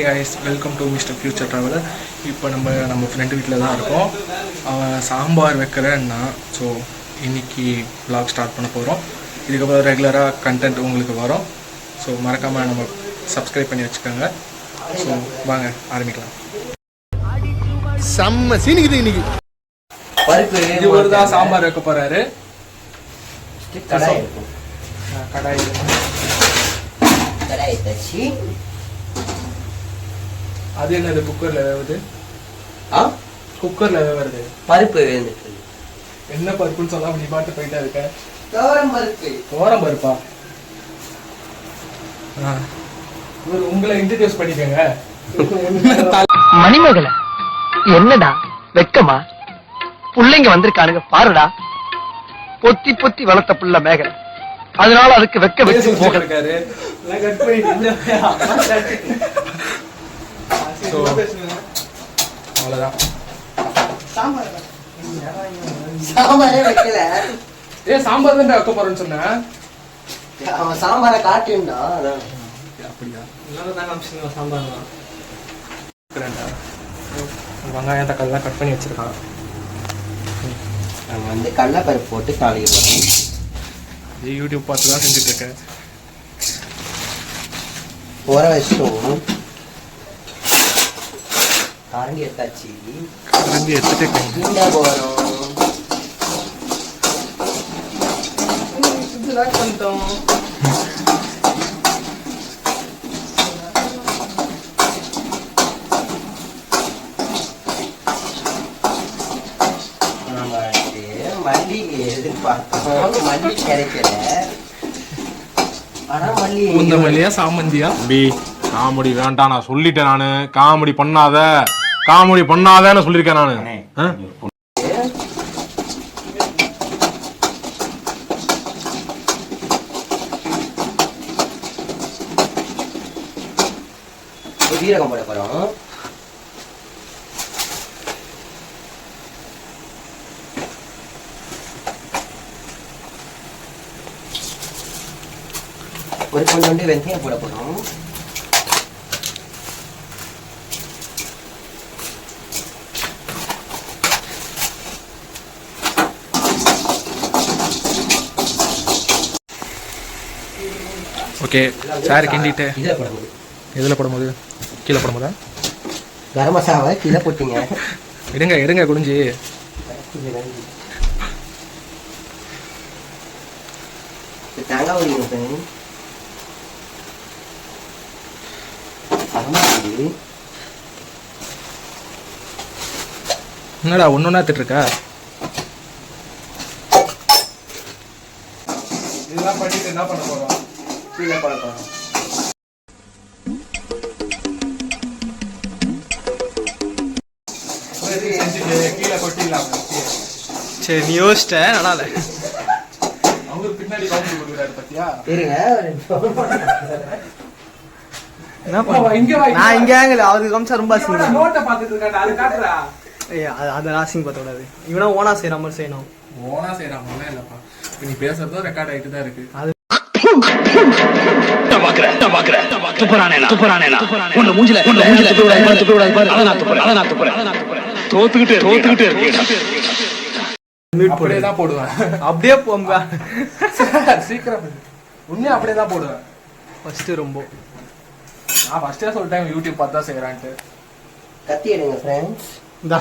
guys, welcome to Mr. Future Traveler. இப்போ நம்ம friend வீட்டில் தான் இருக்கோம். அவன் சாம்பார் வைக்கிறேன்னா ஸோ இன்றைக்கி vlog ஸ்டார்ட் பண்ண போகிறோம். இதுக்கப்புறம் ரெகுலராக கண்டென்ட் உங்களுக்கு வரும். ஸோ மறக்காமல் நம்ம சப்ஸ்கிரைப் பண்ணி வச்சுக்கோங்க. ஸோ வாங்க ஆரம்பிக்கலாம். செம்ம சீனிக்குது இன்னைக்கு. இவர் தான் சாம்பார் வைக்க போகிறாரு. கடாய் தச்சு அது என்னது குக்கர்ல வேவுது? குக்கர்ல வேவுறது பருப்பு வேந்துட்டு. என்ன பருப்புன்னு சொல்லாம நீ பாட்டு போயிட்டா இருக்க. தோரம் பருப்பு. தோரம் பருப்பா? உங்களை இன்ட்ரடியூஸ் பண்ணிக்கங்க. மணிமேகலை என்னடா வெக்கமா? புள்ளைங்க வந்திருக்கானுங்க பாருடா. பொத்தி பொத்தி வளர்த்த புள்ள மேகலை, அதனால அதுக்கு வெக்க வச்சு போகிறாரு. அவ்வளவுதான். சாம்பாரே வைக்கல. சாம்பார் தான் வைக்க போறேன்னு சொன்ன. அவன் சாம்பாரை காட்டினா அப்படியா? சாம்பார் வெங்காயம் தக்காளிலாம் கட் பண்ணி வச்சிருக்கான். நம்ம வந்து கடலைப்பருப்பு போட்டு தாளிக்க போறோம். யூடியூப் பார்த்து தான் செஞ்சுட்டு இருக்கேன். ஊற வச்சிட்டோம். கரண்டி எடுத்தாச்சு. கரண்டி எடுத்துட்டு போறோம். பண்ணிட்டோம். மல்லி எதிர்பார்த்தோம், மல்லி கிடைக்கல. ஆனா மல்லி இந்த மல்லியா சாமந்தியா? காமெடி வேண்டாம், நான் சொல்லிட்டேன். நானு காமெடி பண்ணாதன்னு சொல்லிருக்கேன் நானு. ஜீரகம் போட போறோம். ஒரு கொஞ்சோண்டு வெந்தயம் போட போறோம். ஓகே சார் கிண்டிட்டு இதில் போடும்போது எதில் போடும்போது? கீழே போடும்போதா? கரம் மசாலாவை கீழே போட்டீங்க. எடுங்க குடிஞ்சி. தேங்காய் ஊற்றிங்க. என்னடா ஒன்னொன்னா திட்டுருக்கா? இதெல்லாம் பண்ணிட்டு என்ன பண்ண போறோம்? கீழே போட போறோம். கீழே கொட்டிடலாம். சரி நீ யோசிச்ச நல்லா அவரு பின்னாடி கவுண்ட் கொடுக்குறாரு பத்தியா? நான் இங்க அவருக்கு காமிச்சா ரொம்ப நோட்டை பார்த்துட்டு இருக்காண்டா, அது காட்டுறா. அது ராசிங் பார்த்த கூடாது. இவனா ஓனா செய்யற மாதிரி செய்யணும். ஓனா செய்யறாம இல்லப்பா, நீ பேசுறதும் ரெக்கார்ட் ஆயிட்டு தான் இருக்கு. அது அப்படியே தான் போடுவேன். அப்படியே போங்க சீக்கிரம். உண்மையா அப்படியே தான் போடுவேன். ஃபர்ஸ்ட் ரொம்ப நான் ஃபர்ஸ்டே சொல்லிட்டேன் யூடியூப் பார்த்து தான் செய்யறான்ட்டு. கத்தி எடுங்க ஃப்ரெண்ட்ஸ். இந்தா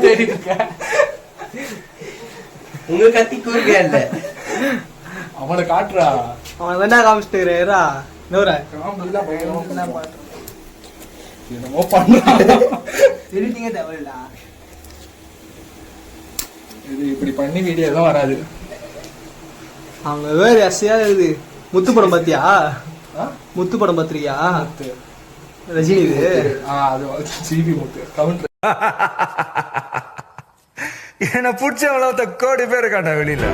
தேடிட்டு இருக்கேன். உங்க கத்தி கூர்க்கே இல்ல. அவனை காட்டுறா. அவன் என்ன காமிச்சிட்டுறா நோரா காம்பெல்லாம் பயங்கரமா பாட்டு. என்னமோ பண்றான். எடிட்டிங்கே தேவையில்ல. இது இப்படி பண்ணி வீடியோ எல்லாம் வராது. அவங்க வேற எஸ்ஐயா இருக்குது. முத்து படம் பாத்தியா? முத்து படம் பாத்திருக்கியா? ரஜினி இது. அது சிபி முத்து கவுண்டர். என்ன பிடிச்ச கோடி பேர் இருக்காண்டா வெளியில.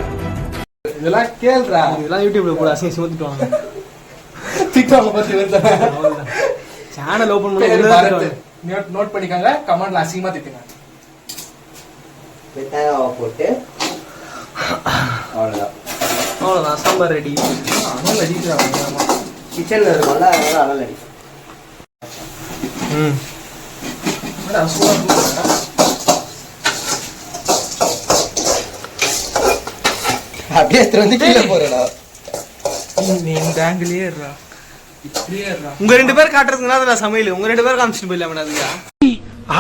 இதெல்லாம் கேள்றா. இதெல்லாம் யூடியூப்ல கூட அசிங்க சுமத்துவாங்க. டிக்டாக்ல பத்தி வருதா? சேனல் ஓபன் பண்ணி நோட் பண்ணிக்கங்க. கமெண்ட்ல அசிங்கமா திட்டுங்க. வெங்காயம் போட்டு அவ்வளோதான் சாம்பார் ரெடி. அனல் அடிக்கிறாங்க கிச்சன்ல இருக்கும்ல, அதனால அனல் அடி. என்னடா சூடா இருக்குடா. அப்படியே எடுத்து வந்து கீழே போறடா. நீ இந்த ஆங்கிலே இருடா. இப்படியே இருடா. உங்க 2 பேர் காட்டுறதுனால சமையல் உங்க 2 பேர் காமிச்சிட்டு போயிடலாம் அதுக்கா.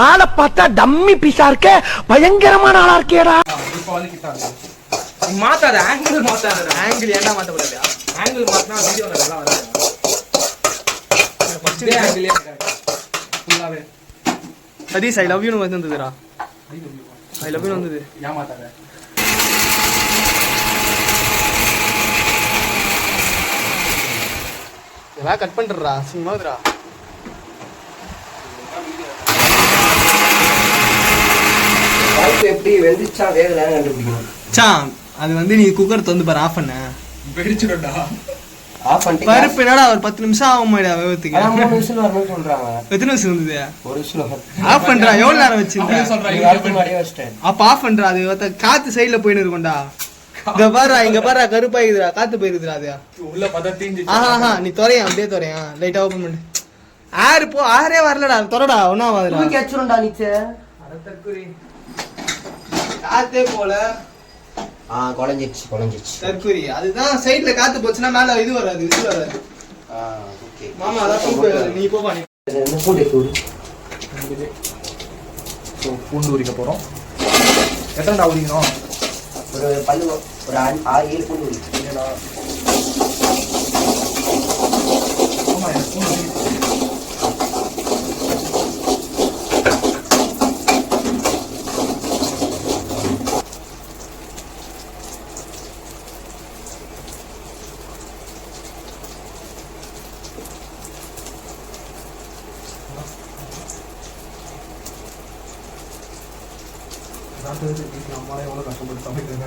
ஆளை பார்த்தா டம்மி பீஸா இருக்க, பயங்கரமான ஆளா இருக்கேடா. இப்போ வந்து கிட்ட வந்து நீ மாத்தாத, ஆங்கிள் மாத்தாத. ஆங்கிள் ஏன்டா மாத்தக்கூடாது? ஆங்கிள் மாத்தினா வீடியோல நல்லா வராது. ஃபர்ஸ்ட் ஆங்கிளே ஃபுல்லாவே. சதீஷ் ஐ லவ் யூ னு வந்ததுடா. ஐ லவ் யூ வந்தது. ஏமாத்தாத. இதெல்லாம் கட் பண்ணிடுறா சும்மாதுடா. பருப்பு எப்படி வெந்துச்சா வேகலைன்னு கண்டுபிடிக்கணும். சாம் அது வந்து நீ குக்கர் திறந்து பாரு, ஆஃப் பண்ண வெடிச்சிடும்டா. ஆஃப் பண்ணிட்டு பருப்பு என்னடா ஒரு 10 நிமிஷம் ஆகும் மாடா வேகத்துக்கு. ஆனா 3 விசில் வரணும்னு சொல்றாங்க. எத்தனை நிமிஷம் வந்தது? ஒரு விசில் வரும். ஆஃப் பண்றா. எவ்வளவு நேரம் வச்சிருந்த? சொல்றேன் அடுத்து முன்னாடியே வச்சிட்டேன். அப்ப ஆஃப் பண்றா. அது காத்து சைடுல போயின்னு இருக்கும்டா. இங்க பாரு, இங்க பாரு, கருப்பாயிருதுடா, காத்து போயிருதுடா. அது உள்ள பதம் தீஞ்சு. ஆஹா நீ தொறையா, அப்படியே தொறையா, லைட்டா ஓபன் பண்ணு. ஆறு போ, ஆறே வரலடா, தொறடா, ஒண்ணா ஆகாதுடா. தூக்கி அடிச்சிரும்டா நீச்சே. காத்தே போல. குழஞ்சிச்சு. தற்குறி. அதுதான் சைடுல காத்து போச்சுன்னா மேல இது வராது, இது வராது. ஓகே. மாமா அதான் தூக்கு வராது. நீ போப்பா நீ. பூண்டு. ஸோ பூண்டு உரிக்க போகிறோம். எத்தனைடா உரிக்கணும்? ஒரு பல்லு ஒரு 6-7 பூண்டு உரிக்கணும். இல்லைடா. ஆமாம், எனக்கு பூண்டு உரிக்கணும். அம்மாவே எவ்வளோ கஷ்டப்பட்டு சமைக்கிறாங்க.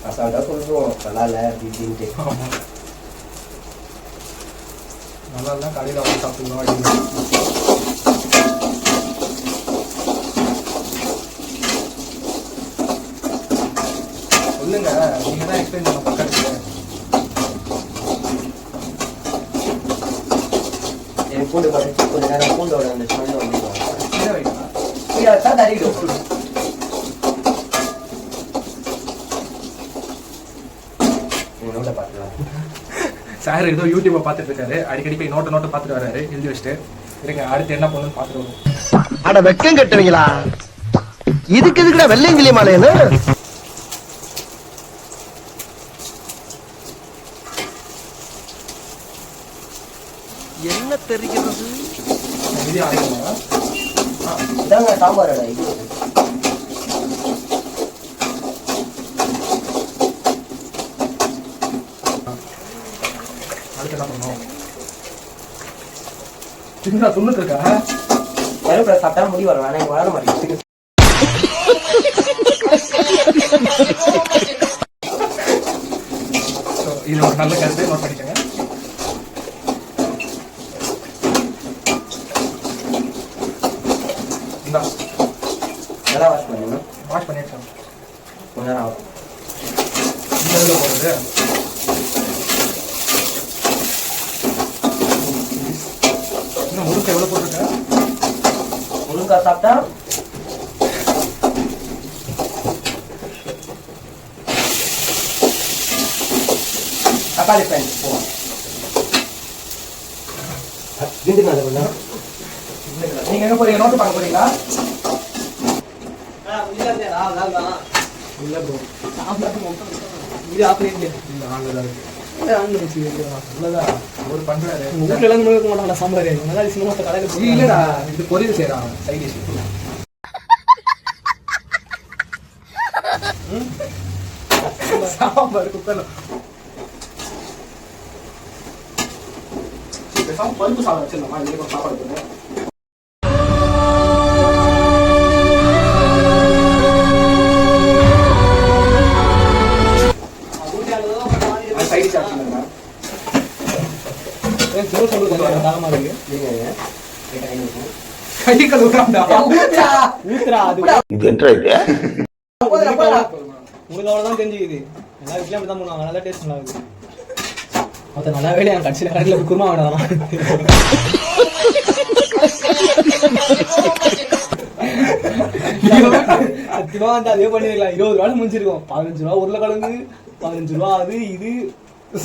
அசால்ட்டா சொல்லுவோம் நல்லா இல்லை அப்படின்ட்டு. நல்லா இல்லை, கடையில் வாங்கி சாப்பிட்டுக்கலாம் அப்படின்னு. சொல்லுங்க, நீங்கள் தான் எக்ஸ்பிளைன் பண்ண பக்கத்துக்கு. எனக்கு பூண்டு குறைச்சி கொஞ்ச நேரம் பூண்டோட அந்த ஸ்மெல் வந்துடுவாங்க. கீழே வைக்கலாம். கீழே வச்சா தறிடும். நோட்டை பார்த்துக்கலாம். சார் ஏதோ யூடியூப்பை பார்த்துட்டு இருக்காரு. அடிக்கடி போய் நோட்டை பார்த்துட்டு வராரு, எழுதி வச்சுட்டு. இருங்க, அடுத்து என்ன பண்ணணும்னு பார்த்துட்டு வருவோம். அட வெக்கம் கட்டுவீங்களா? இதுக்கு எதுக்குடா வெள்ளையங்கிலி மாலையன்னு? என்ன தெரிகிறது? இது அரைக்கணுமா? இதாங்க சாம்பாரோட இது. அடுத்து என்ன பண்ணணும்? சின்ன துண்ணுட்டு இருக்கா? கருவேப்பிலை சாப்பிட்டா முடி வரும். ஆனால் எனக்கு வளர மாட்டேங்குது. இது ஒரு நல்ல கருத்து, நோட் பண்ணிக்கோங்க. இந்தா நல்லா வாஷ் பண்ணணும். வாஷ் பண்ணிடுறேன். கொஞ்ச நேரம் ஆகும். இந்த இதில் போடுறது இன்னும் முழுக்க எவ்வளோ போட்டிருக்கேன்? முருங்காய் சாப்பிட்டா தக்காளி ஃப்ரெண்ட்ஸ் போவோம். வீட்டுக்கு நல்ல கொஞ்சம். நீங்கள் எங்கே போறீங்க? நோட்டு பார்க்க போறீங்களா? இல்லை ப்ரோ, இது ஆப்ரேட் இந்த ஆங்கில் தான் இருக்குது. வீட்டுல உள்ளதா ஒரு பண்ணுறாரு. எல்லாம் முழுக்க மாட்டாங்களா சாம்பார்? நல்லா சினிமா கடையில் இல்லைடா, இது பொரியல் செய்கிறான் சைட் டிஷ். சாம்பார் குக்கரில் பருப்பு சாதம் வச்சிருந்தோமா? இதுக்கு சாப்பாடு போட்டு சைட் டிஷ் ஆச்சுங்க. கை கழுவுறான்டா. ஊத்துறா அது இது என்ன இது? உங்களுக்கு அவ்வளவுதான் தெரிஞ்சுக்குது. எல்லா வீட்லயும் அப்படிதான் பண்ணுவாங்க. நல்லா டேஸ்ட் நல்லா இருக்கு. மொத்தம் நல்லா வேலையா கடைசியில் கடையில் குருமா வேணாம். சத்தியமா வந்து அதே பண்ணிருக்கலாம். 20 ரூபாய் முடிஞ்சிருக்கும். 15 ரூபா உருளைக்கிழங்கு, 15 ரூபா அது இது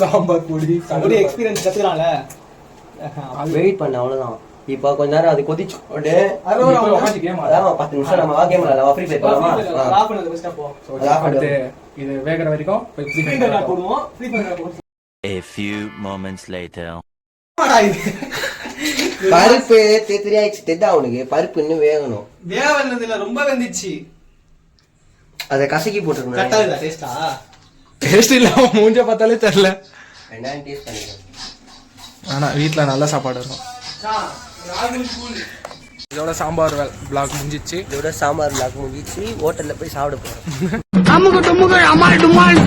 சாம்பார் பொடி. அப்படி எக்ஸ்பீரியன்ஸ் கத்துக்கலாம்ல. வெயிட் பண்ண அவ்வளவுதான். இப்போ கொஞ்ச நேரம் அது கொதிச்சு போட்டு அதான் 10 நிமிஷம் நம்ம வா கேம் விளையாடலாம். ஃப்ரீ ஃபயர் போலாமா? ஆஃப் பண்ணது பெஸ்டா போ. அடுத்து இது வேகிற வரைக்கும் ஃப்ரீ ஃபயர் போடுவோம். ஃப்ரீ ஃபயர் போடுவோம். A few moments later. பருப்பு தெரியாச்சு தெதா அவனுக்கு. பருப்பு இன்னும் வேகணும். வேவல்லதுல ரொம்ப வெந்துச்சு. அதை கசக்கி கரெக்டா போட்டுருக்கணும். இல்ல டேஸ்டா? டேஸ்ட் இல்லாம மூஞ்ச பார்த்தாலே தெரியல. ரெண்டாயிரம் டேஸ்ட் பண்ணிக்கலாம். ஆனா வீட்டில் நல்ல சாப்பாடு இருக்கும். இதோட சாம்பார் பிளாக் முடிஞ்சிச்சு. இதோட சாம்பார் பிளாக் முடிஞ்சிச்சு. ஹோட்டல்ல போய் சாப்பிட போறோம். அம்முக்கு டும்முக்கு அம்மாள் டும்மாள்